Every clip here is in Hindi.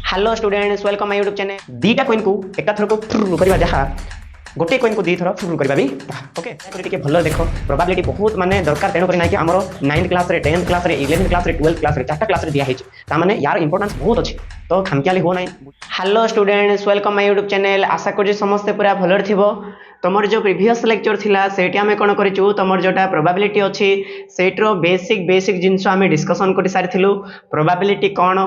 Hello students welcome my YouTube channel दीटा कॉइन को एकाथर को फुरु करबा जहा गोटे कॉइन को दी थर फुरु करबा भी ओके तो टिके भलो देखो प्रोबेबिलिटी बहुत माने दरकार तेनो करी ना कि हमरो 9th क्लास रे 10th क्लास रे 11th क्लास रे 12th क्लास रे चारटा क्लास रे दिया हेछ ता माने यार इंपोर्टेंस बहुत अछि तो खामकियाली हो नाही। Hello students welcome my YouTube channel आशा करी समस्त पूरा भलर थिबो। तमर जो प्रीवियस लेक्चर थिला सेठी हमें कोन करिचु तमर जोटा प्रोबेबिलिटी अछि सेट्रो बेसिक जिंस हमें डिस्कशन करि सारिथिलु। प्रोबेबिलिटी कोन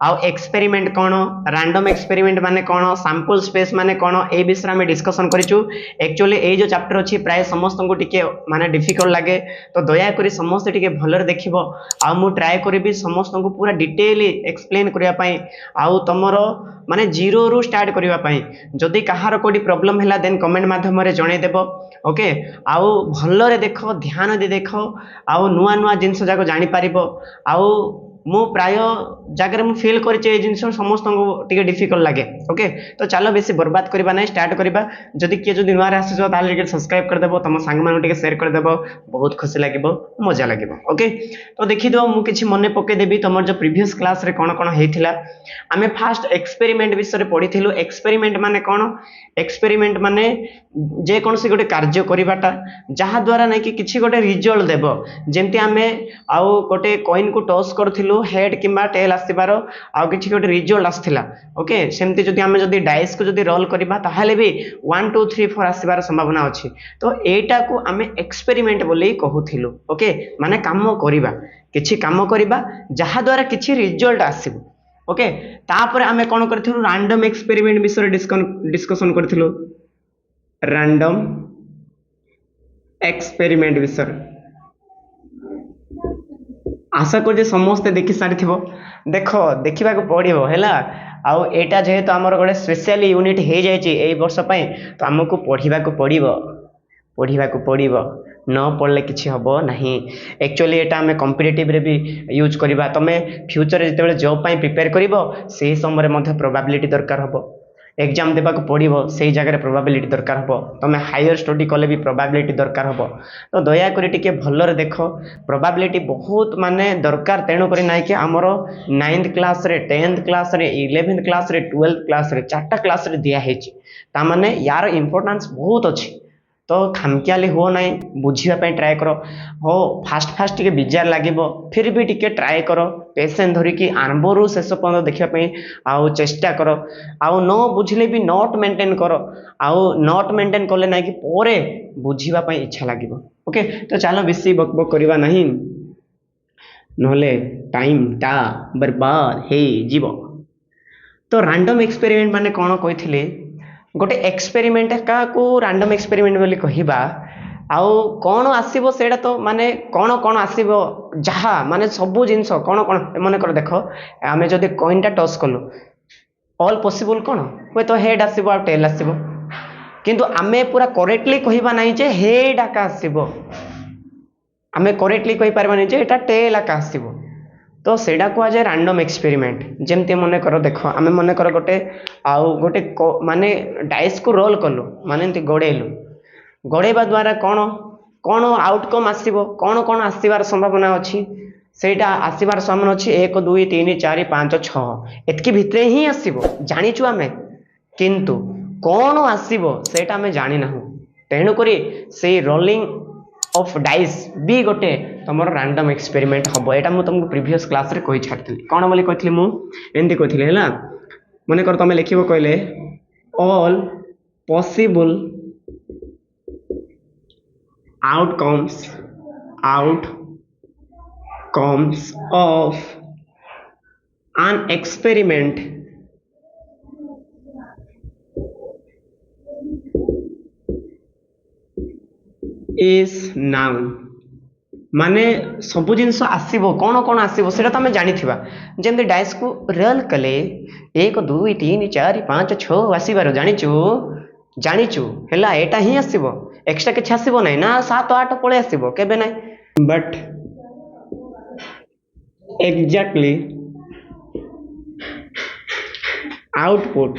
आउ एक्सपेरिमेंट कौन रैंडम एक्सपेरिमेंट माने कौन सैंपल स्पेस माने कौन ए विषय में डिस्कशन करिचु। एक्चुअली ए जो चैप्टर अछि प्राय समस्त को टिके माने डिफिकल्ट लागे तो दया करी समस्त टिके भलर देखिबो आ मु ट्राई करबी समस्त को पूरा डिटेल एक्सप्लेन करिया पई आउ तमरो माने जीरो रु स्टार्ट करिया पई जदी कहार कोडी प्रॉब्लम हैला देन कमेंट माध्यम रे जणे देबो ओके। आउ भलरे देखो ध्यान दे देखो आउ नुआ नुआ जिंस जाको जानि पारिबो आउ मु प्राय जगह मु फील करछे ए जिंस समस्त को टिके डिफिकल्ट लागे ओके। तो चलो बेसी बर्बाद करबा नै स्टार्ट करबा जदी के जदी नुआ रे आसीजो ताले टिके सब्सक्राइब कर देबो तम संग मान टिके शेयर कर देबो बहुत खुशी लागिबो मजा लागिबो ओके। तो देखि दो मु किछि मने पके देबी तमर जो प्रीवियस क्लास रे कोन कोन हेथिला आमे फास्ट एक्सपेरिमेंट विषय रे पढिथिलु। एक्सपेरिमेंट माने कोन एक्सपेरिमेंट माने जे कोनसी गोटे कार्य करिबाटा जहा द्वारा नै कि किछि गोटे रिजल्ट देबो जेमति आमे आउ गोटे कॉइन को टॉस करथिलु हेड किबा टेल आसीबारो आउ किछि गोटे रिजल्ट आस्थिला ओके। सेमति जदि आमे जदि डाइस को जदि रोल करिबा ताहाले भी 1 2 3 4 आसीबार संभावना अछि। तो एटा को आमे एक्सपेरिमेंट बोली कहूथिलु ओके माने काम करिबा किछि काम करिबा जहा द्वारा किछि रिजल्ट आसीबो ओके। तापर आमे कोन करथिलु रैंडम एक्सपेरिमेंट विषय डिस्कशन करथिलु रैंडम एक्सपेरिमेंट विषय आशा कर समस्ते देखि सारी थी देखो देखा पड़ो है आउ एटा जेहेतु आमर गोटे स्पेशल यूनिट हो जाए वर्ष तो आमको पढ़ा पड़ो न पढ़ले किसी हम ना। एक्चुअली एटा आम कॉम्पिटिटिव रे भी यूज करवा तुम फ्यूचर जो जॉब प्रिपेयर कर से समय प्रोबेबिलिटी दरकार हम एग्जाम देवा पड़ो से जगह प्रोबेबिलिटी दरकार हम तुम हायर स्टडी कले भी प्रोबेबिलिटी दरकार हम। तो दयाकोरी टिके भलरे देख प्रोबेबिलिटी बहुत माने दरकार तेणु करी ना कि आमर 9th क्लास रे 10th क्लास रे 11th क्लास रे 12th क्लास रे चारटा क्लास रे दिया हेची ता माने यार इंपोर्टेंस बहुत अच्छी। तो खामकियाली हो ना बुझापी ट्राए कर हो फास्ट फास्ट टिके बिजार लगे फिर भी टिके ट्राए कर पेसेंस धरिकी आरंभ रु शेष पर्यंत देखापी आउ चेष्टा कर आउ न बुझले भी नोट मेंटेन कर आउ नोट मेंटेन कले ना कि पोरे बुझापी इच्छा लगे ओके। तो चलो बेसी बक बक करवा नहीं नहले टाइम टा बर्बाद हे जीवो। तो रैंडम एक्सपेरिमेंट माने कौन कही गोटे एक्सपेरिमेंट क्या रैंडम एक्सपेरिमेंट बोली कहबा आउ कौन आसीबो सेटा तो माने कौन कौन आसीबो जहा माने सबु जिंस कौन कौन मन कर देख आम जदि कॉइन टा टॉस कलु ऑल पॉसिबल कौन हे तो हेड आसीबो आ टेल आसीबो किंतु आमे पूरा करेक्टली कहबा नहीं जे हेड आका आसीबो आमे करेक्टली कहि परबा नहीं जे एटा टेल आका आसीबो। तो सेटा कह जाए रैंडम एक्सपेरिमेंट जेमती मन कर देख आम मन कर गोटे आउ गोटे माने डाइस को रोल कलु माने गड़ेलु गड़ेबा द्वारा कौन कौन आउटकम आसीबो कौन कौन आसीबार संभावना अच्छी सेटा आसीबार संभावना अच्छी 1 2 3 4 5 6 एतकी भितरे ही आसीबो जानिचु आमे किंतु कौन आसीबो सेटा आमे जानि नाहु तेणु करी से रोलिंग ऑफ डाइस भी गोटे तुम रैंडम एक्सपेरिमेंट हम एटा मु तुमको प्रीवियस क्लास रे कहि छाड़थि कौन बोली कहथि मु एंती कहथि हैला मन कर तुम लिखिबो कहले all possible outcomes of an experiment is noun माने सबु जिनस आसीबो कौन कौन आसीबो सेटा तो हमें जानी थिबा जेमते डाइस को रोल कले 1 2 3 4 5 6 आसीबार जानिचु हैला एटा ही आसीबो एक्स्ट्रा किछ आसीबो नै ना 7 8 पळे आसीबो केबे नै but exactly output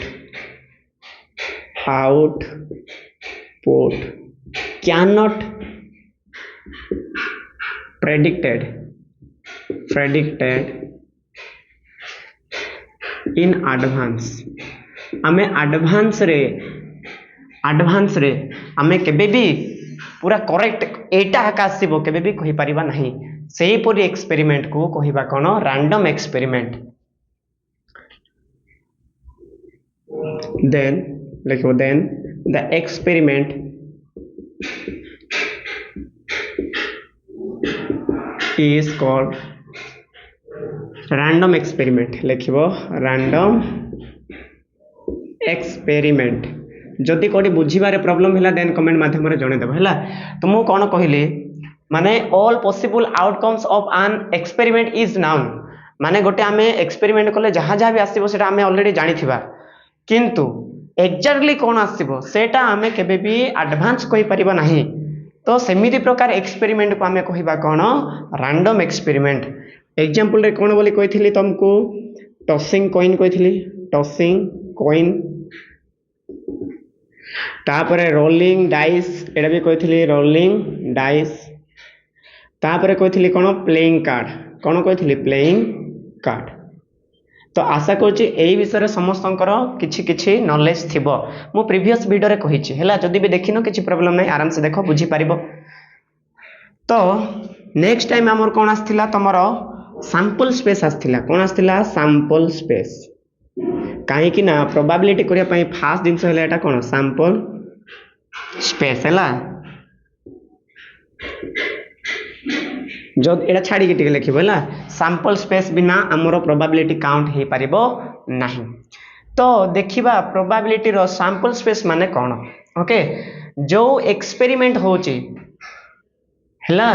cannot predicted in advance आमे एडवांस रे आमे केबे भी पूरा करेक्ट एटा हका आसीबो केबे भी कहि परिबा नहीं सेही परी एक्सपेरिमेंट को कहिबा कोन रैंडम एक्सपेरिमेंट then लिखो then the experiment is called random experiment लिखो random experiment जदि कोडी बुझीबारे प्रॉब्लम हैला देन कमेंट माध्यम रे जणे देबो हैला तो मु कोन कहिली माने all possible outcomes of an experiment is noun माने गोटे आमे एक्सपेरिमेंट कले जहा जहा भी आसीबो सेटा आमे ऑलरेडी जानिथिबा किंतु एक्जेक्टली कौन आसीबो सेटा आमे केबे भी एडवांस कहि परिबा नहीं तो सेमिति प्रकार एक्सपेरिमेंट को आमे कहिबा कोन रैंडम एक्सपेरिमेंट एग्जांपल रे कोन बोली कहिथिली तुमको टॉसिंग कॉइन कहिथिली टॉसिंग कॉइन तापरे रोलिंग डाइस एडा भी कहिथिली रोलिंग डाइस तापरे कहिथिली कोन प्लेइंग कार्ड कोन कहिथिली प्लेइंग कार्ड तो आशा करुच्ची यही विषय समस्तंकर किछि किछि नॉलेज थिबो मु प्रीवियस वीडियो रे कहिछि हैला जदि भी देखिनो किछि प्रॉब्लम नै आराम से देखो बुझी पारिबो तो नेक्स्ट टाइम हमर कोन आस्थिला तमरो सैंपल स्पेस आस्थिला कोन आस्थिला सैंपल स्पेस काहे कि ना प्रोबेबिलिटी करिया पई फास्ट दिन हैला एटा कोन सैंपल स्पेस हैला जो एटा छाड़ी के टिके लिखिबो हैला सैंपल स्पेस बिना हमरो प्रोबेबिलिटी काउंट हे पारिबो नाही तो देखिबा प्रोबेबिलिटी रो सैंपल स्पेस माने कोन ओके जो एक्सपेरिमेंट होची हैला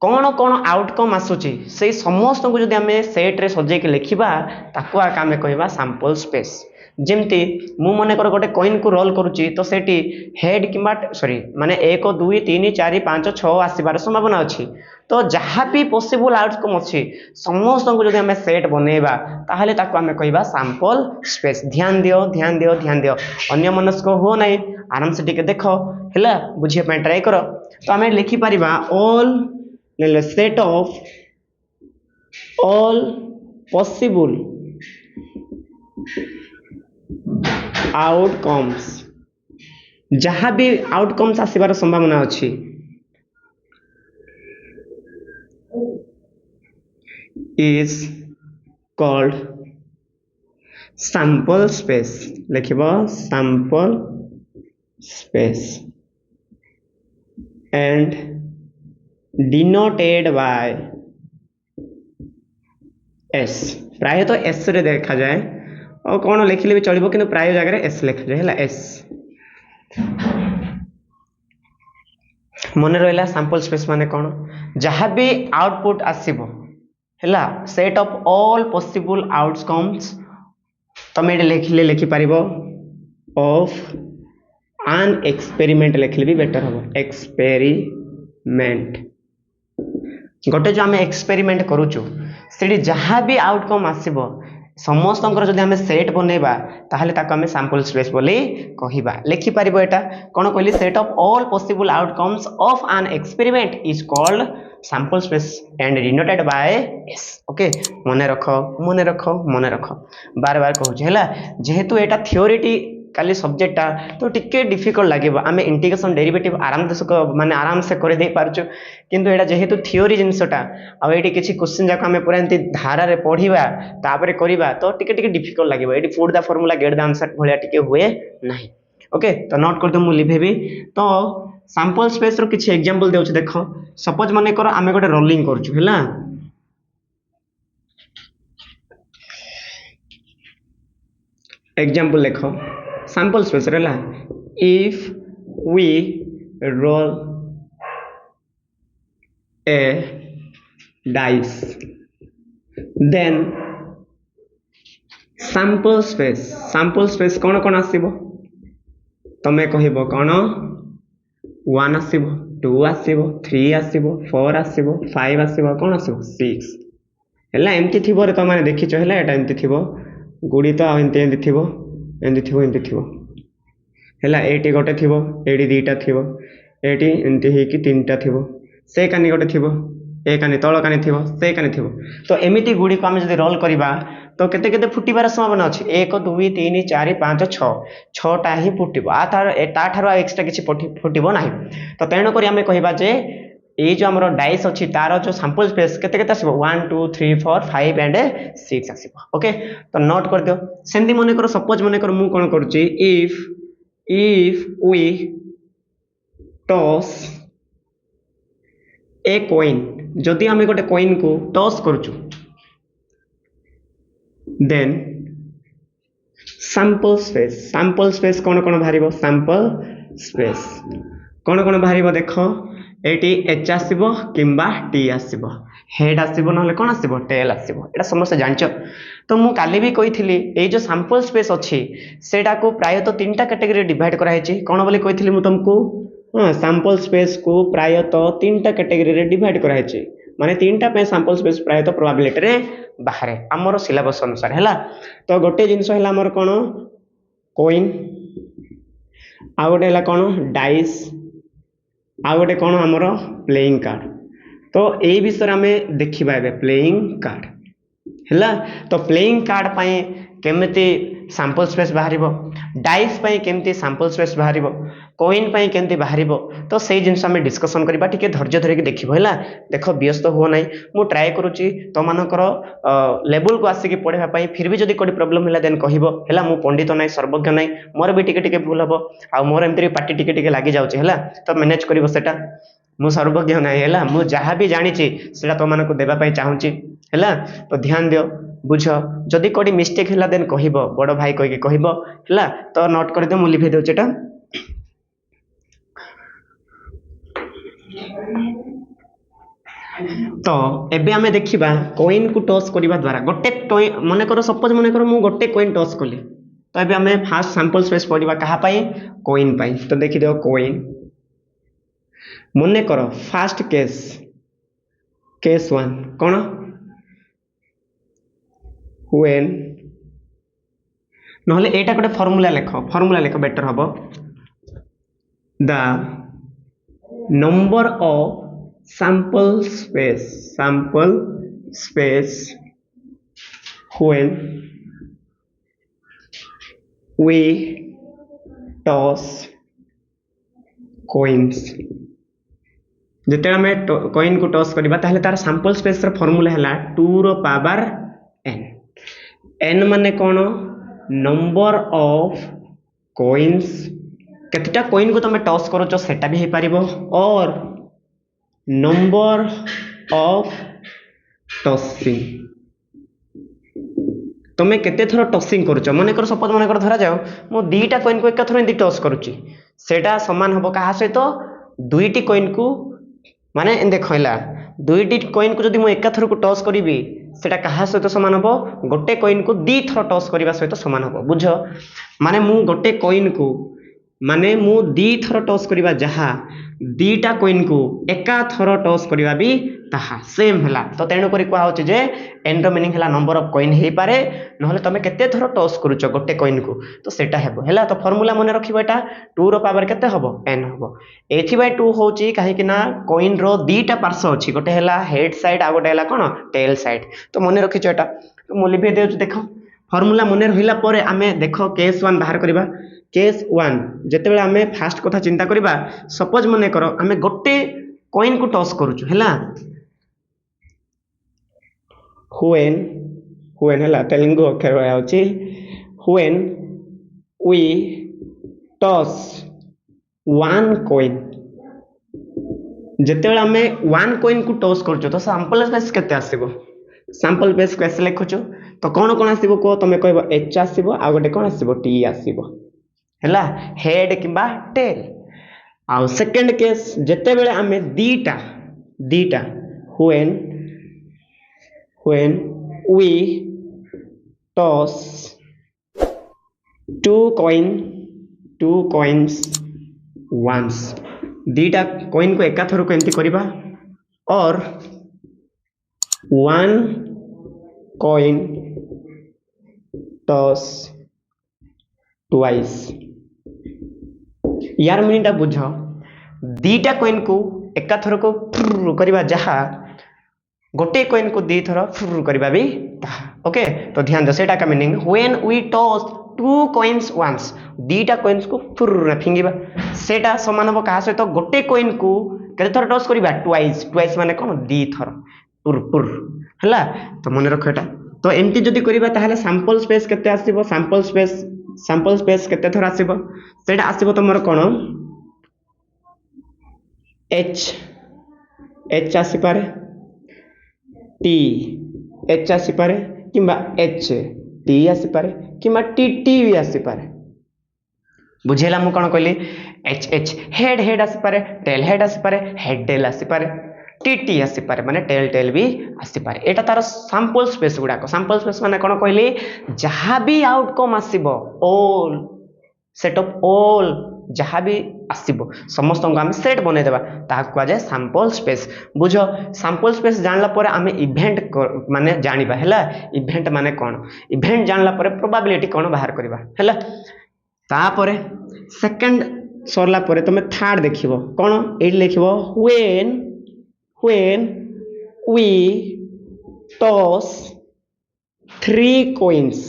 कोन कोन आउटकम आसुची से समस्त को जदि हमें सेट रे सजे के लिखिबा ताको आका हमें कहबा सैंपल स्पेस जेमती मु मने कर गोटे कॉइन को रोल करूची तो सेटी हेड किबा सॉरी माने 1 2 3 4 5 6 आसीबार संभावना अछि तो जहाँ भी पॉसिबल आउटकम अच्छी समस्त को जब हमें सेट बनइबा ताहले ताको हमें कहबा सैंपल स्पेस ध्यान दियो अन्य मनस्क हो नहीं आराम से टिके देखो हैला बुझिया पे ट्राई करो तो हमें लिखि परिबा all set of all possible outcomes जहाँ भी आउटकम्स आसीबार संभावना अच्छी is called sample space लिखिबो sample space and denoted by s प्राय तो s रे देखा जाए और कौन लिखिले भी चलिबो किंतु प्राय जगह s लिखा जाए हैला s मन रहिला सैंपल स्पेस माने कोन जहाँ भी आउटपुट आसीबो हैला set of all possible outcomes तमे लिखिले लिखि पारिबो ऑफ एन एक्सपेरिमेंट लिखले भी बेटर हो एक्सपेरिमेंट गोटे जो आम एक्सपेरिमेंट करूचु से जहाँ भी आउटकम आसीबो समस्त जदि आम सेट बनइबा ताहले ताको आम सैंपल स्पेस बोली कहिबा लिखि पारिबो एटा कोन कहली set of all possible outcomes of an experiment is called sample space and denoted by S okay मने रखो बार बार कहूँ है जेहेतु एटा थियोरीटी काली सब्जेक्टा तो टिके डिफिकल्ट लगे आम इंटीग्रेशन डेरिवेटिव माने आराम से कर दे पारछु किंतु एटा जेहेतु थियोरी जिनसटा आ एटी किछि क्वेश्चन जाक आम पूरा एंती धारा रे पढ़िबा तापरे करिबा तो टिके टिके डिफिकल्ट लागिबो एटी put the formula get the answer भलिया टिके हुए नाही ओके तो नोट कर दो मु लिखेबी तो सैंपल स्पेस रो किछि एग्जांपल देउछ देखो सपोज माने करो आमे गोटे रोलिंग करछु हैला एग्जांपल देखो सैंपल स्पेस रे ला if we roll a dice then sample space कोन कोन आसीबो तमे कहिबो कोन 1 आसीबो 2 आसीबो 3 आसीबो 4 आसीबो 5 आसीबो कोन आसीबो 6 हैला एमती थिबो रे त माने देखिचो हैला एटा एमती थिबो गुडी तो एमती थिबो हैला एटी गोटे थिबो एटी दुईटा थिबो एटी एमती हे कि तीनटा थिबो से कानी गोटे थिबो ए कानी तळ कानी थिबो से कानी थिबो तो एमिति गुडी को हम जदी रोल करबा तो केते केते फुटिबार संभावना अछि 1 2 3 4 5 6 6टा ही फुटिबो आ तार एक्स्ट्रा किछि फुटिबो नाही तो तेणु करी आमे कहिबा जे ये जो हमरो डाइस अछि तार जो सैंपल स्पेस केते केते आसीबो 1 2 3 4 5 एंड 6 आसीबो ओके तो नोट कर दियो सेंदी मने करो सपोज मने करो मु कोन करूची if we toss a coin जदि आमे गोटे कॉइन को टॉस करूछु देन सैंपल स्पेस कौन कौन बाहर सैंपल स्पेस कौन कौन बाहर देख एटी एच आसब कि टी आसब हेड आसब ना कौन आसब टेल आसब एटा समस्त जान तो मु काली भी कही ये जो सैंपल स्पेस अच्छी सेटा को प्रायतः 3टा कैटेगरी डिवाइड कराई कौन बोली कही मु तुमको सैंपल स्पेस को प्रायतः 3टा कैटेगरी डिवाइड कराई माने 3टा सैंपल स्पेस प्रायतः प्रोबेबिलिटी रे बाहर आमर सिलेबस अनुसार है तो गोटे जिनस है आमर कौन कॉइन आ गोटे है कौन डाइस आ गोटे कौन आमर प्लेइंग कार्ड तो यही विषय आम देखा प्लेइंग कार्ड है तो प्लेइंग कार्ड पाई केमती सैंपल स्पेस बाहर डाइस पाई केमती सैंपल स्पेस बाहर कॉइन पाई केमती बाहर तो से जिनस आम डिस्कसन करबा टिके धैर्य धरिक देखिबो हैला देख व्यस्त हो नाही मु ट्राई करूची तो मानकर लेवल को आसिक पढ़ाई पाई फिर भी जदी कोडी प्रॉब्लम हैला देन कहिबो हैला मु पंडित नाही सर्वज्ञ नाही मोर भी टिके टिके भूल हबो आ मोर एमती पार्टी टिके टिके लागि जाउची हैला तो मैनेज करिवो सेटा मु सर्वज्ञ नाही हैला मु जहा भी जानिची सेटा तो मानको देबा पाई चाहूची हैला तो ध्यान दियो बुझ जदि कोडी मिस्टेक हैला देन कहिबो बड़ भाई कहि के कहिबो हैला तो नोट कर दे मु लिखि देउची एटा तो एबे आमे देखिबा कॉइन को टॉस करिबा द्वारा गोटे मने करो सपोज मने करो मु गोटे कॉइन टॉस कली तो एबे आमे फास्ट सैंपल स्पेस पढ़िबा कहा पाई कॉइन पाई तो देखि दियो कॉइन मने करो फास्ट केस 1 कोन व्हेन नहले एटा गोटे फार्मूला लेख बेटर हबो the number of sample space when we toss coins जिते आम कॉइन को टॉस करबा ताहले तार सैंपल स्पेस रो फार्मूला हैला 2 रो पावर n माने कोन नंबर ऑफ कॉइन्स केतेटा कॉइन को तुम टॉस करूचो सेटा भी हे पारिबो और नंबर ऑफ टॉसिंग तुम्हें केते थर टॉसिंग करूच मन कर सपोज मन कर धरा जाओ मु 2टा कॉइन को एक थर एंती टॉस करूची सेटा समान हबो कहा सहित 2टी कॉइन को माने देखला 2टी कॉइन को जदि मु एक थर को टॉस करिवि सेटा कहा सहित समान हबो गोटे कॉइन को 2 थर टॉस करिवा सहित समान हबो बुझ माने मु गोटे कॉइन को माने मु 2 थर टॉस करिवा जहा 2टा कॉइन को एका थर टॉस करिवा भी ताहा सेम हैला तो तेणु करी कुआ होची जे एन रो मीनिंग हैला नंबर ऑफ कॉइन हे पारे नहले तमे केते थर टॉस करूचो गोटे कॉइन को तो सेटा हेबो हैला तो फार्मूला मने रखिबो एटा 2 रो पावर केते हबो n हबो एथि बाय 2 होची काहे कि ना कॉइन रो 2टा पार्श्व अछि गोटे हैला हेड साइड आ गोटे हैला कोन टेल साइड तो मने रखिचो एटा तो मु लिखि देउ देखो फार्मूला मने रहिला परे आमे देखो केस 1 बाहर करबा केस 1 जेतेबेले आमे फास्ट कथा चिंता करबा सपोज मने करो आमे गोटे कॉइन को टॉस करूचो हैला when हैला तेलुगु अक्षर होची when we toss one coin जेतेबेले आमे one coin को टॉस करूचो तो सैंपल स्पेस केते आसीबो सैंपल स्पेस कैसे लिखुचो तो कोन कोन आसीबो को तमे कहबो h आसीबो आ गोटे कोन आसीबो t आसीबो हैला हेड किबा टेल आ सेकंड केस जेते बेले आमे दीटा when we toss two coins once दीटा कॉइन को एका थर को एंती करिबा और one coin toss twice यार मीनिंग बुझ 2टा कॉइन को एका थर को करबा जहा गोटे कॉइन को दी थर फुर करबा भी ओके तो ध्यान दो सेटा का meaning when we toss two coins once दीटा कॉइन्स को फुर फिंगिबा सेटा समान हो कहा सहित गोटे कॉइन को केते थर टॉस करबा ट्वाइस ट्वाइस माने कोन दी थर पुर पुर हला तो मन रख एटा तो एमती जदी करबा ताहले सैंपल स्पेस केते आसीबो सैंपल स्पेस केते थर आसीबो सेटा आसीबो तमर कोन एच आसी पारे टी एच आसी पारे किंबा एच टी आसी पारे किंबा टी टी भी आसी पारे बुझेला मु कोन कहली एच एच हेड हेड आसी पारे हेड आसी पारे हेड टेल आसी पारे टी टी आसी पारे माने टेल भी आसी पारे एटा तार सैंपल स्पेस माने कोन कहली जहां भी आउटकम आसीबो ऑल सेट ऑफ ऑल जहाँ भी आसीबो समस्त को आम सेट बने देबा ताहा को जाय सैंपल स्पेस बुझो सैंपल स्पेस जानला पर आम इवेंट माने जानिबा हैला इवेंट माने कोन इवेंट जानला पर प्रोबेबिलिटी कोन बाहर करबा हैला तापरे सेकंड सरला परे तमे थर्ड देखिबो कोन ए लिखिबो when we toss 3 coins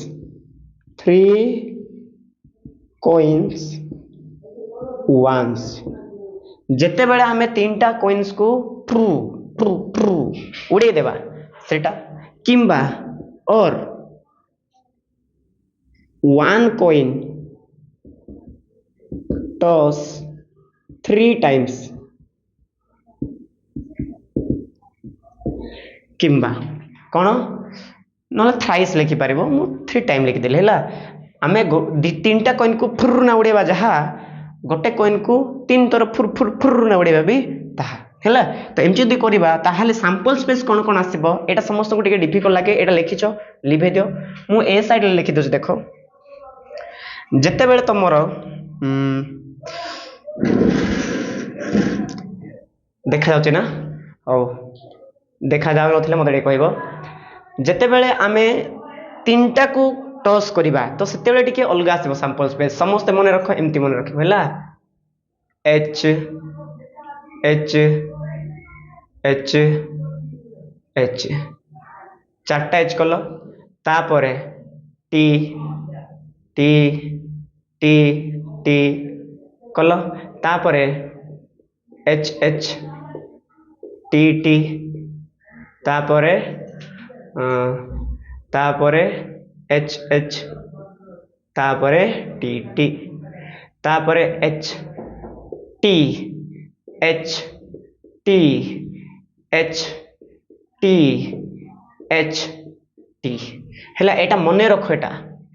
once जेते बेले हमें तीनटा कॉइन्स को ट्रू ट्रू ट्रू उड़े देबा सेटा किंबा और वन कॉइन टॉस 3 times किंबा कौन ना थ्राइस लिखि पारिबो मु 3 टाइम लिखि देले हैला आमे तीनटा कॉइन को फुर ना उड़ेबा जहा गोटे कॉइन को 3 थर फुर फुर फुर ना उड़ेबा भी ताहा हैला तो एम जदी करबा ताहाले सैंपल स्पेस कोन कोन आसीबो एटा समस्त को टिके डिफिकल्ट लागे एटा लिखिचो लिभे दियो मु ए साइड लिखि दो देखो जते बेले तमरो देखा जाउचे ना ओ देखा जाउ नथिले मते कहबो जते बेले आमे तीनटा को टॉस करिबा तो सेते बेले टिके अलगा आसीबो सैंपल स्पेस समस्त मन रखो एमती मन रखो हैला एच एच एच एच चारटा एच कलो तापरे टी टी टी टी कलो तापरे एच एच टी टी तापरे तापरे एच एच तापरे टी टी तापरे H T H T H T H T हैला एटा मने रखो एटा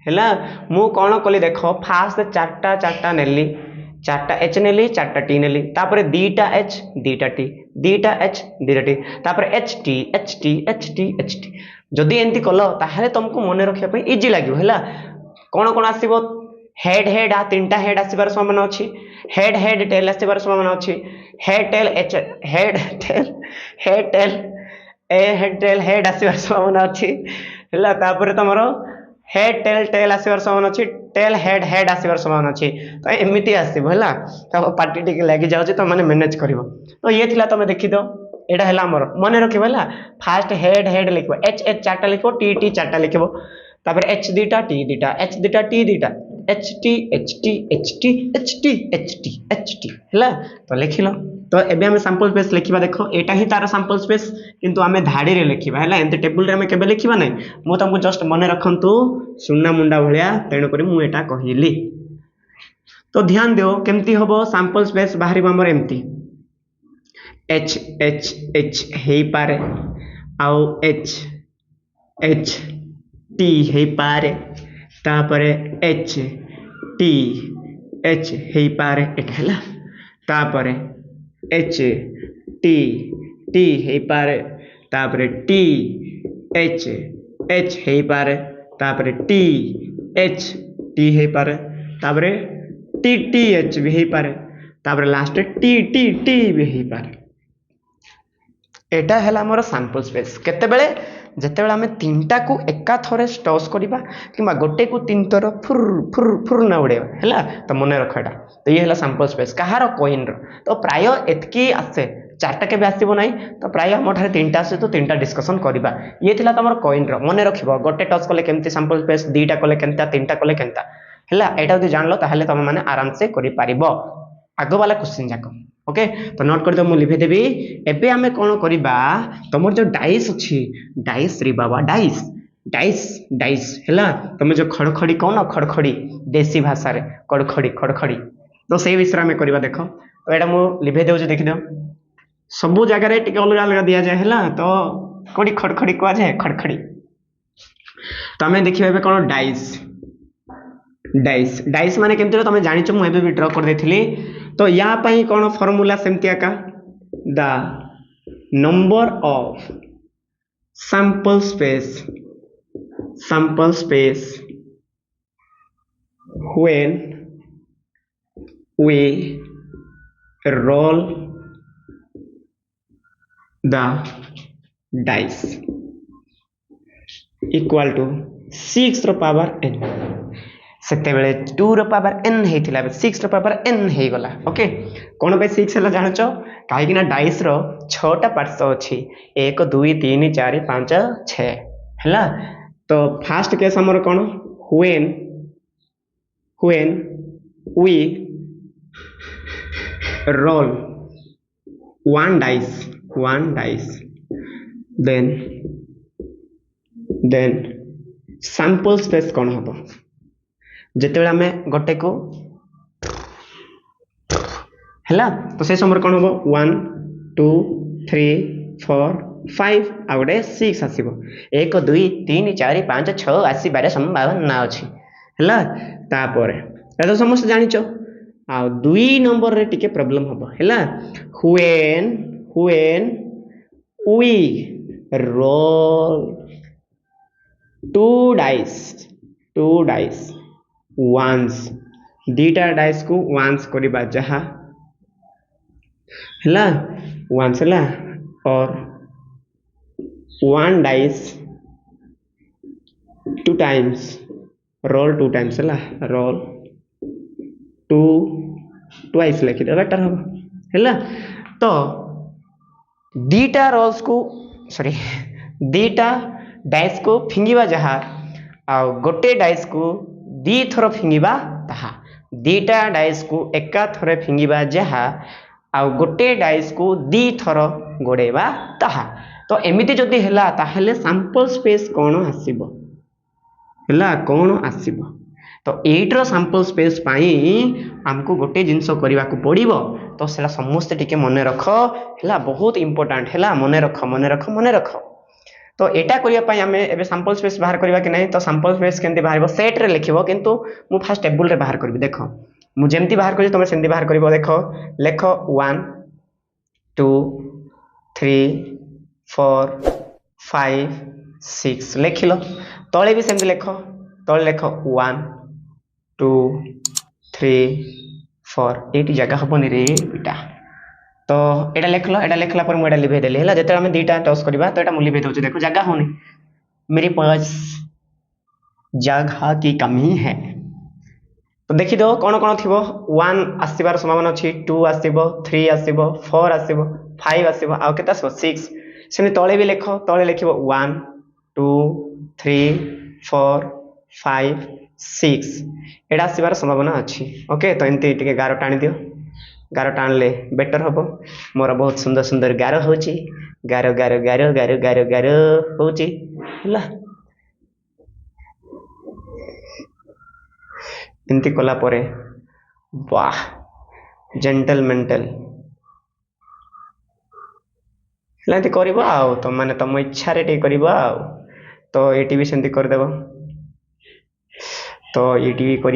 हैला मु कोन कली देखो फास्ट चारटा नेली चारटा एच नेली चारटा टी नेली तापरे दीटा एच दीटा टी दीटा एच दीटा टी तापरे H T H T H T H T जदि एंती कलो ताहले तुमको मने रखिया पे इजी लागियो हैला कोन कोन आसीबो हेड हेड आ तीनटा हेड आसीबार संभावना अछि हेड हेड टेल आसीबार संभावना अछि head tail H head tail ए हेड टेल हेड आसीबार संभावना अछि हैला तापरे तमरो हेड टेल आसीबार संभावना अछि टेल हेड आसीबार संभावना अछि तो एमिति आसीबो हैला तो पार्टी टिके लागि जाउछि तो माने मैनेज करिवो तो ये थिला तमे देखि दो एटा हैला हमर मने रखिबो हैला फास्ट हेड लिखबो एच एच चारटा लिखबो टी टी चारटा लिखबो तापर एच दीटा टी दीटा एच दीटा टी दीटा H T H T H T H T H T H T हैला तो लिखिलो तो एबे हम सैंपल स्पेस लिखिबा देखो एटा ही तार सैंपल स्पेस किंतु हमें धाडी रे लिखिबा हैला एंते टेबल रे हमें केबे लिखिबा नै मु तुमको जस्ट मने रखंतु सुन्ना मुंडा भलिया तेणु करी मु एटा कहिली तो ध्यान दियो केमती होबो सैंपल स्पेस बाहरी हमर एमती एच एच एच हे पारे आउ एच एच टी हे पारे तापरे एच टी एच हे पारे एटा हैला तापरे एच टी टी हे पारे तापरे टी एच एच हे पारे तापरे टी एच टी हे पारे तापरे टी टी एच भी हे पारे तापरे लास्ट टी टी टी भी हे पारे एटा हैला हमर सैंपल स्पेस केते बेले जते बेले हमें तीनटा को एका थरे टॉस करिबा किबा गोटे को तीन थर फुर फुर फुर ना उड़ेबा हैला तो मने रख एटा तो ये हैला सैंपल स्पेस कहार कॉइन रो तो प्राय एतकी आसे चार्टा के आसो ना तो प्राय आम तीन आस तो तीन डिस्कसन करवा ये थिला तुम कॉइन मन रख गोटे टच कले केमती सैंपल स्पेस दुईटा कले केमता तीनटा कले केमता है यहाँ जो जान लो ताहले तुम मैंने आराम से कर आग वाला क्वेश्चन जाक ओके तो नोट कर मुझे लिखिदेवी एबे आम कौन करवा तुम जो डाइस अच्छी डाइस रे बाबा डाइस डाइस डाइस है तुम जो खड़खड़ी कौन खड़खड़ी देसी भाषा रे खड़खड़ी खड़खड़ी तो से विषय में करवा देख तो यहाँ मुझे लिभे दे देखिद सबू जगार टे अलग अलग दि जाए है तो कौटी खड़खड़ी कहुए खड़खड़ी तो आम देखिए कौन डाइस डाइस डाइस माने केमती तुम जानिच मुझे भी ड्र कर देथिली तो या पाई कौन फॉर्मूला सेमती आका the number of sample space when we roll the dice equal to 6 रो पावर n सेते बेले 2 रो पावर n हेतिला 6 रो पावर n हे गला ओके कोन पे 6 हला जानो काहे कि ना डाइस रो 6 टा पार्ट्स अछि 1 2 3 4 5 6 हला तो फर्स्ट केस हमर कोन when we roll one dice then sample space कौन हम जिते आम गोटे को है तो से समय कौन हम 1 2 3 4 5 आ गए 6 आसो 1 2 3 4 5 6 आसबार संभावना अच्छी है तापर तो समस्त जानिच आ 2 नंबर रे टिके प्रॉब्लम हम है when we roll two dice once दीटा डाइस को once करबा जहा है once है और one dice two times roll two times है roll two twice लिखि दे बेटर हम है तो दीटा रोल्स को सॉरी दीटा डाइस को फिंगिबा जहा आ गोटे डाइस को दी थर फिंगिबा ताहा दीटा डाइस को एका थरे फिंगिबा जहा आ गोटे डाइस को दी थर गोड़ेबा ताहा तो एमिति जदि हैला ताहेले सैंपल स्पेस कोन आसीबो हैला कोन आसीबो तो एट्र सैंपल स्पेस पाई आमको गोटे जिनस करने को पड़ो तो सेला समस्ते टिके मन रख है बहुत इंपोर्टेंट है मन रख तो एटा करने आम ए सैंपल स्पेस बाहर करवा कि नहीं तो सैंपल स्पेस केमती बाहर सेट्रे लिख किंतु मु फास्ट टेबुल रे बाहर करी देख मुझे बाहर कर तुम सेमती बाहर कर देख लेख 1 2 3 4 5 6 लिख लो तले भी सेमती लेख तले लेख 1 2 3 4 एटी जगह हबनी रे बेटा तो एटा लिखला पर मुझे लिभे देली है जिते आम दुईटा टस करवा तो ये लिभे दूसरी देखो जगह होनी मेरे पास जगह की कमी है तो देखी दो कौन कौन थी 1 आसबार संभावना अच्छी 2 आसब 3 आसब 4 आसब 5 आसब आउ के 6 से तले भी लिख तले लिख 1 2 3 4 5 6 एटा आसबार संभावना अच्छी ओके तो एमती टिके गार टाणी दियो गार टाणले बेटर हम मोर बहुत सुंदर सुंदर गार हो गार गार गार गार गार गार होची है एमती कला परे वाह जेंटल मेंटल है कर तो माने तुम इच्छा रे कर तो ये भी सेमती करदेव तो ये भी कर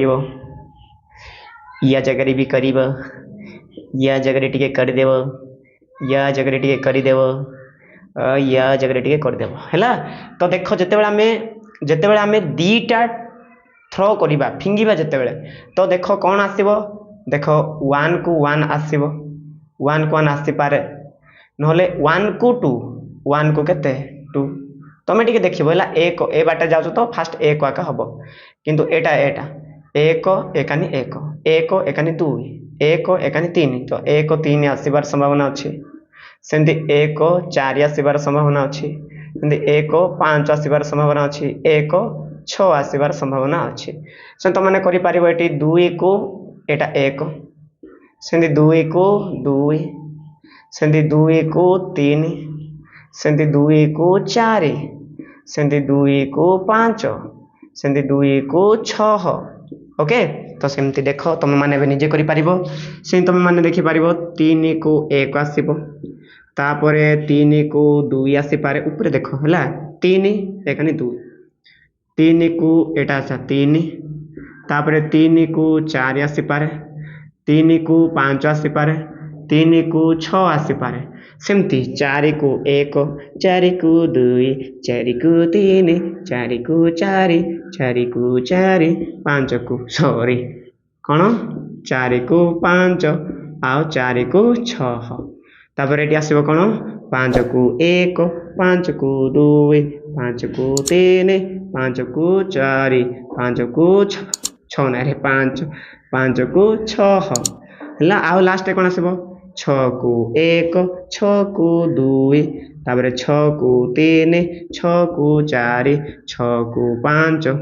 या जगह भी कर या जगह टिके करदेव या जगह टिके करदेव या जगह टिके करदेव है तो देख जिते आम दीटा थ्रो करवा फिंगिबा जिते तो देख कौन आसब देख 1 को 1 आसब 1 को 1 आसीपारे नहले 1 को 2 1 को केते 2 तुम टिके देख एक ए बाटे जाओ तो फास्ट एक आका हम किंतु एटा एक एकानी एक एकानी 2 एक एकानी 3 तो 1 3 आसबार संभावना अच्छी सेमती 1 4 आसबार संभावना अच्छी सेमती 1 5 आसबार संभावना अच्छी 1 6 आसबार संभावना अच्छी से तुम मैंने कर 2 को एटा 1 सेमती 2 को 2 सेमती 2 को 3 सेमती 2 को 4 सेमती 2 को 5 सेमती 2 को 6 ओके तो सेमती देख तुम मैंने भी निजे कर तुम मैंने देखिपार 3 को 1 आसब तापर 3 को 2 आसीपे ऊपर देख है 3 एखाने 2 3 को एटा आसा 3 तापर 3 को 4 आसीपे 3 को 5 आसीपे 3 को 6 आसीपे सेमती 4 को 1 4 को 2 4 को 3 4 को 4 4 को 4 5 को सॉरी कौन 4 को 5 आउ 4 को 6 तापर ये आसो कौन 5 को 1 5 को 2 5 को 3 5 को 4 5 को 6 ना रे 5 5 को 6 है आउ लास्ट कौन आसो 6 को 1 6 को 2 तापर 6 को 3 6 को 4 6 को 5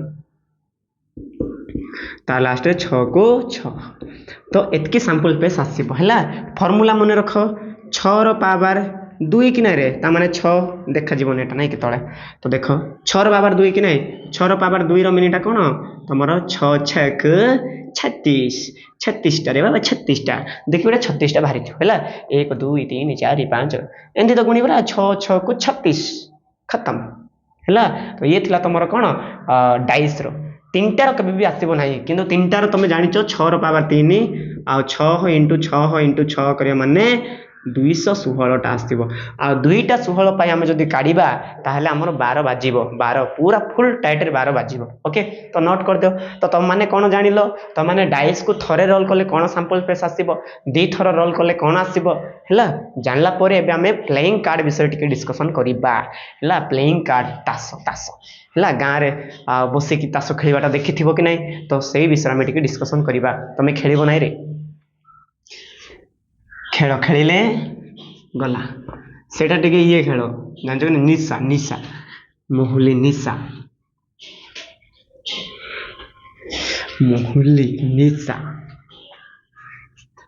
ता लास्ट 6 को 6 तो एतकी सैंपल पेस आसब है फर्मूला मन रख 6 पावर 2 कि ना रे ताने 6 देखा जीवन एटा नहीं कि तले तो देख 6 पावर 2 कि नहीं 6 पावर 2 मिनिटा कौन तुम 6 6 36 36 रे बाबा 36 देखिए गोटे 36 बाहरी है 1 2 3 4 5 एमती तो गुणी पड़ा 6 6 को 36 खत्म है तो ये थिला तुम कौन डाइस रो 3टार कभी भी आसब ना कि 3टार तुम जाच 6 पावर 3 आ 6 इंटू 6 इंटू 6 कर माने 216टा आसब आ 2टा 16 आम जब काढ़ा ताहले आमर 12 बाजिब 12 पूरा फुल टाइट 12 बाजिब ओके तो नोट कर दो तो तुम मैंने कौन जान तुम मैंने डाइस को थरे रोल कले कौन सैंपल पेस आसब 2 थर रोल कले कौन आसब है जानला पर एबे आमे प्लेइंग कार्ड विषय टिके डिस्कसन करबा है प्लेइंग कार्ड तास तास है गाँव में बसिकी तास खेलवाटा देखि कि नहीं तो से विषय आम टिके डिस्कसन करबा तुम खेल ना रे खेल खेलिले गला सेटा टिके ये खेल जान निशा निशा मोहुली निशा मोहुली निशा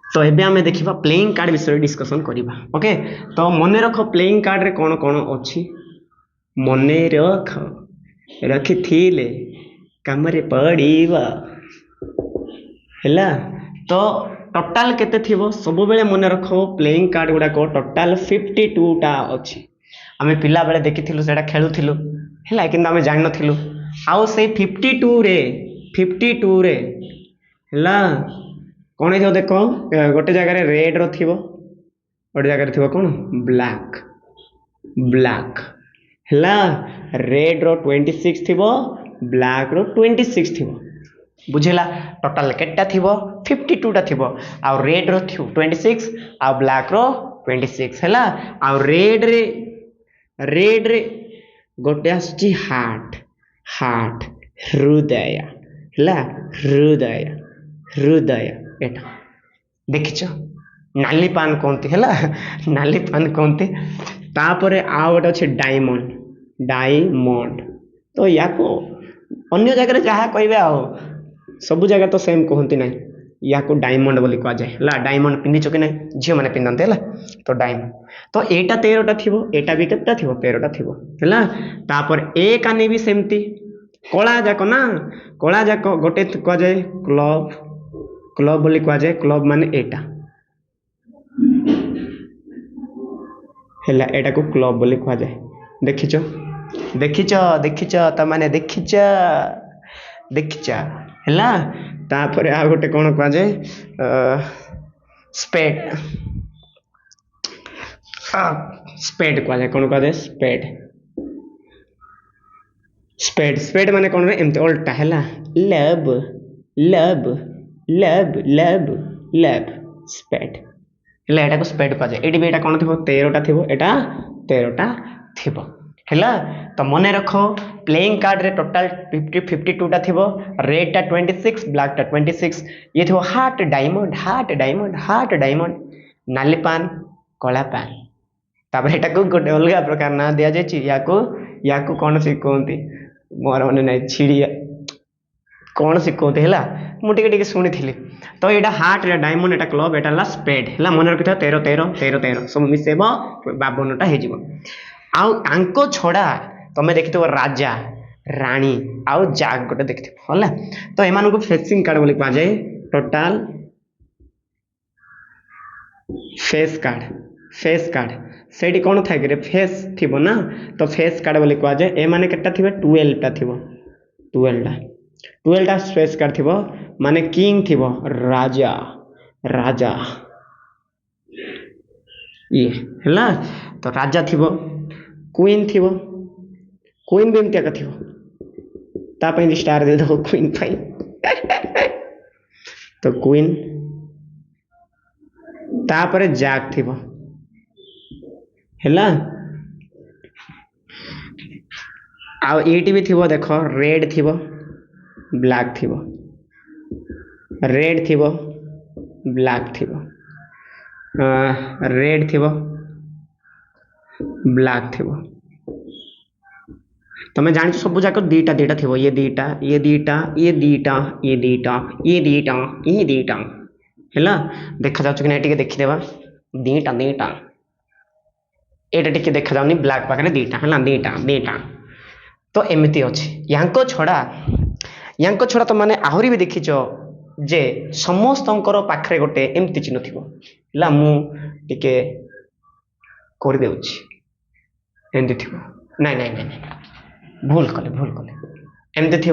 तो एबे आमे देखिबा प्लेइंग कार्ड विषय डिस्कसन करबा ओके तो मने रख प्लेइंग कार्ड रे कोन कोन अछि मने रख रखी थिले कमरे पड़ीबा हैला तो टोटाल केते थिबो सब बेले मन रख प्लेइंग कार्ड गुडा को टोटाल 52टा अछि आमे पिला बेले देखिथिलु सेटा खेलुथिलु हैला किंतु आमे जान नथिलु आउ से 52 रे हैला कोन हे देखो गोटे जगह रे रेड रो थिबो गोटे जगह रे थिबो कोन ब्लैक ब्लैक हैला रेड रो 26 थिबो ब्लैक रो 26 थिबो बुझेला टोटाल केटा थिबो 52टा थिबो आ रेड रो 26 आ ब्लैक रो 26 हैला आ रेड रे गोटे आछि हार्ट हार्ट हृदय हैला हृदय हृदय एटा देखिछ नाली पान कोंती हैला नाली पान कोंती तापरे आ गोटे अछि डायमंड डायमंड तो याको अन्य जगह जहाँ कहबे आ सब जगह तो सेम कहती ना या को डायमंड बोली कह जाए ला डायमंड पिंधिच कि नहीं झील मैंने पिंधते है तो डायमंड तो एटा 13टा थी एटा भी केटा थी 13टा थी है तापर ए कानी भी सेमती कला जाक ना कला जाक गोटे कह जाए क्लब क्लब बोली कह जाए क्लब माने एटा है एटा को क्लब बोली कह जाए देखिच देखिच देखिच त माने देखिच देखिच है तापर आ गोटे कौन कह जाए स्पेड स्पेड कह जाए कौन कह जाए स्पेड स्पेड स्पेड माने कौन एमती उल्टा है लब लब लब लब लब स्पेड है एटा को स्पेड कह जाए ये भी एटा कौन थी 13टा थी एटा 13टा थी है तो मन रख प्लेइंग कार्ड रे टोटाल 52टा थी रेड टा 26 ब्लैक टा 26 ये थी heart diamond heart diamond heart diamond नाली पान कला पान तापर एटा को गोटे अलग प्रकार ना दिया जायछि या को कौन से कहते मोर मन नहीं छिड़िया कौन से कहते है मु टिके शुणी तो यहाँ हार्ट रे डायमंड एटा क्लब एटा स्पेड है मन रखि 13 13 13 13 सब मिसेब 52टा हो आंको छड़ा तमें देखि राजा राणी आउ जाक गोटे देखि है तो एम को फेसिंग कार्ड बोली कह जाए टोटाल फेस कार्ड से कौन था कि फेस थी ना तो फेस कार्ड बोली कह जाए ए माने केटा थिबे 12टा थिबो 12टा फेस कार्ड थिबो माने किंग थिबो राजा राजा ये है तो राजा थिबो क्वीन थिबो क्वीन भी एमती थी ताप स्टार दे दो क्वीन पाई तो क्वीन तापर जैक थिबो हैला आ एटी भी थिबो देखो रेड थिबो ब्लैक थिबो रेड थिबो ब्लैक थिबो रेड थिबो ब्लैक थिबो तमें जान सब जाक दीटा दीटा थी ये दीटा ये दीटा ये दीटा ये दीटा ये दीटा ये दीटा है देखा जाऊँ कि देखीदेवा दीटा दीटा एटा टिके देखा जाऊनी ब्लैक पाखे दीटा है दीटा दीटा तो एमती अच्छे यांको छड़ा तो माने आहरी भी देखीच जे समस्त पाखे गोटे एमती चिन्ह थी है मुझे कर देउछि एमती थी नाई नाई नाई भूल कले एमती थी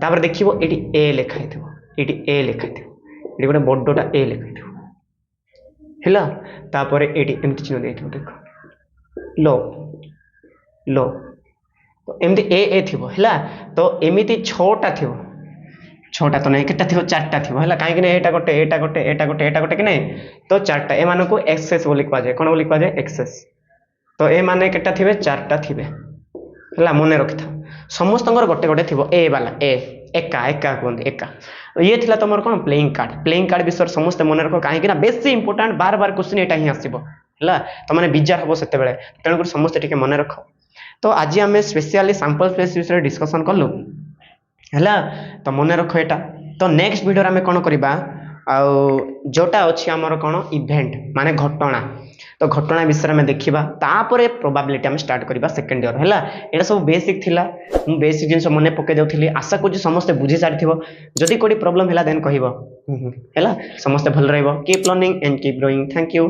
तापर देखिबो एटी ए लिखाई थी एटी ए लिखाई थी एटी गोटे बड़टा ए लिखाई थी हैला तापर एटी एमती चिन्ह देइथो देखो लो लो तो एमती ए थी हैला तो एमिति 6टा थी 6टा तो नहीं केटा थी 4टा थी है कहीं एटा गोटे एटा गोटे एटा गोटे एटा गोटे कि नहीं तो 4टा ए मान को एक्सेस बोली कह जाए कौन बोली कह जाए एक्सेस तो ए माने केटा थिबे 4टा थिबे है मन रखि था समस्त गोटे गोटे थी ए वाला ए एका एका कहते एका ये थिला तुम कौन प्लेइंग कार्ड विषय समस्त मन रख कहीं बेसी इंपोर्टाट बार बार क्वेश्चन यहाँ ही आसो है तो मैंने विजार हम से तेणुक समस्ते टिके मन रख तो आज आम स्पेशली सैंपल स्पेस विषय डिस्कसन कलु है तो मन रख एटा तो नेक्स्ट वीडियो आम कौन करवा जोटा अच्छी आमर कौन इवेंट माने घटना तो घटना विषय में देखा तापर प्रोबेबिलिटी आम स्टार्ट करवा सेकेंड ईयर है यहाँ सब बेसिक थिला मु बेसिक जिन मन पकई देउथिली आशा करूँ समस्ते बुझी सारी जदि कोई प्रॉब्लम है देन कहब है समस्ते भल रहिबो keep learning and keep growing thank you.